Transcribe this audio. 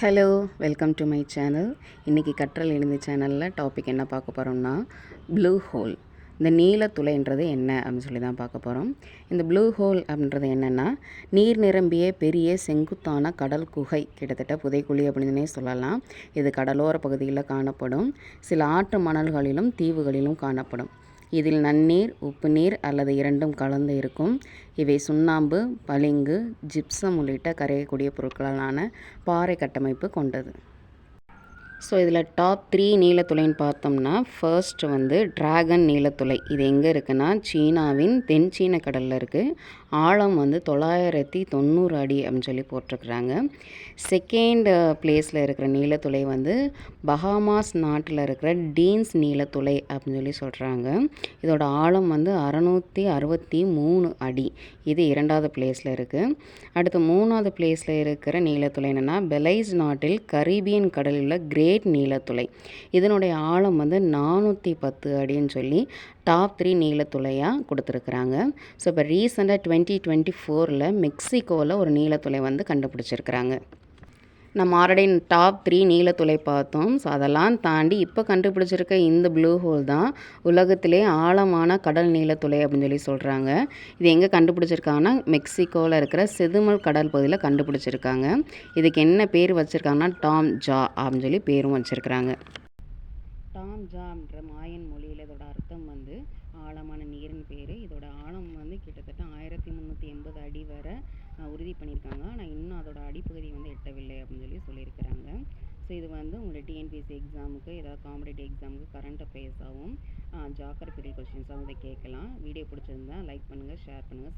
Hello, welcome to my channel. இன்றைக்கி கற்றல் இணைந்த சேனலில் டாபிக் என்ன பார்க்க போகிறோம்னா ப்ளூ ஹோல். இந்த நீலத்துளைன்றது என்ன அப்படின்னு சொல்லி தான் பார்க்க போகிறோம். இந்த ப்ளூ ஹோல் அப்படின்றது என்னென்னா, நீர் நிரம்பிய பெரிய செங்குத்தான கடல் குகை, கிட்டத்தட்ட புதைக்குழி அப்படின்னே சொல்லலாம். இது கடலோர பகுதியில் காணப்படும். சில ஆற்று மணல்களிலும் தீவுகளிலும் காணப்படும். இதில் நன்னீர், உப்பு நீர் அல்லது இரண்டும் கலந்து இருக்கும். இவை சுண்ணாம்பு, பளிங்கு, ஜிப்சம் உள்ளிட்ட கரையக்கூடிய பொருட்களாலான பாறை கட்டமைப்பு கொண்டது. ஸோ இதில் டாப் 3 நீலத்துளைன்னு பார்த்தோம்னா, ஃபர்ஸ்ட் டிராகன் நீலத்துளை. இது எங்கே இருக்குன்னா, சீனாவின் தென் சீன கடலில் இருக்குது. ஆழம் 990 அடி அப்படின்னு சொல்லி போட்டிருக்கிறாங்க. செகண்ட் பிளேஸில் இருக்கிற நீலத்துளை பஹாமாஸ் நாட்டில் இருக்கிற டீன்ஸ் நீலத்துளை அப்படின்னு சொல்லி சொல்கிறாங்க. இதோட ஆழம் 663 அடி. இது 2வது பிளேஸில் இருக்குது. அடுத்து 3வது பிளேஸில் இருக்கிற நீலத்துளை என்னென்னா, பெலைஸ் நாட்டில் கரீபியன் கடலில் கிரேட் நீலத்துளை. இதனுடைய ஆழம் 410 அடின்னு சொல்லி டாப் 3 நீலத்துளையாக கொடுத்துருக்குறாங்க. ஸோ இப்போ ரீசெண்டாக 2024 மெக்சிகோவில் ஒரு நீலத்துளை கண்டுபிடிச்சிருக்கிறாங்க. நம்ம ஆல்ரெடி டாப் 3 நீலத்துளை பார்த்தோம். ஸோ அதெல்லாம் தாண்டி இப்போ கண்டுபிடிச்சிருக்க இந்த ப்ளூ ஹோல் தான் உலகத்திலே ஆழமான கடல் நீலத்துளை அப்படின்னு சொல்லி சொல்கிறாங்க. இது எங்கே கண்டுபிடிச்சிருக்காங்கன்னா, மெக்சிகோவில் இருக்கிற செதுமல் கடல் பகுதியில் கண்டுபிடிச்சிருக்காங்க. இதுக்கு என்ன பேர் வச்சுருக்காங்கன்னா, டாம் ஜா அப்படின்னு சொல்லி பேரும் வச்சுருக்கிறாங்க. டாம் ஜான்ற மாயன் மொழியில் இதோட அர்த்தம் ஆழமான நீரின் பேர். இதோட ஆழம் கிட்டத்தட்ட 1380 அடி வரை உறுதி பண்ணியிருக்காங்க. ஆனால் இன்னும் அதோட அடிப்பகுதி எட்டவில்லை அப்படின்னு சொல்லி சொல்லியிருக்கிறாங்க. ஸோ இது உங்களுடைய டிஎன்பிஎஸ்சி எக்ஸாமுக்கு, ஏதாவது காம்படிட்டிவ் எக்ஸாமுக்கு கரண்ட் அஃபேர்ஸாகவும் ஜாக்கிரபிக்கல் கொஸ்டின்ஸாகவும் இதை கேட்கலாம். வீடியோ பிடிச்சிருந்தா லைக் பண்ணுங்கள், ஷேர் பண்ணுங்கள்.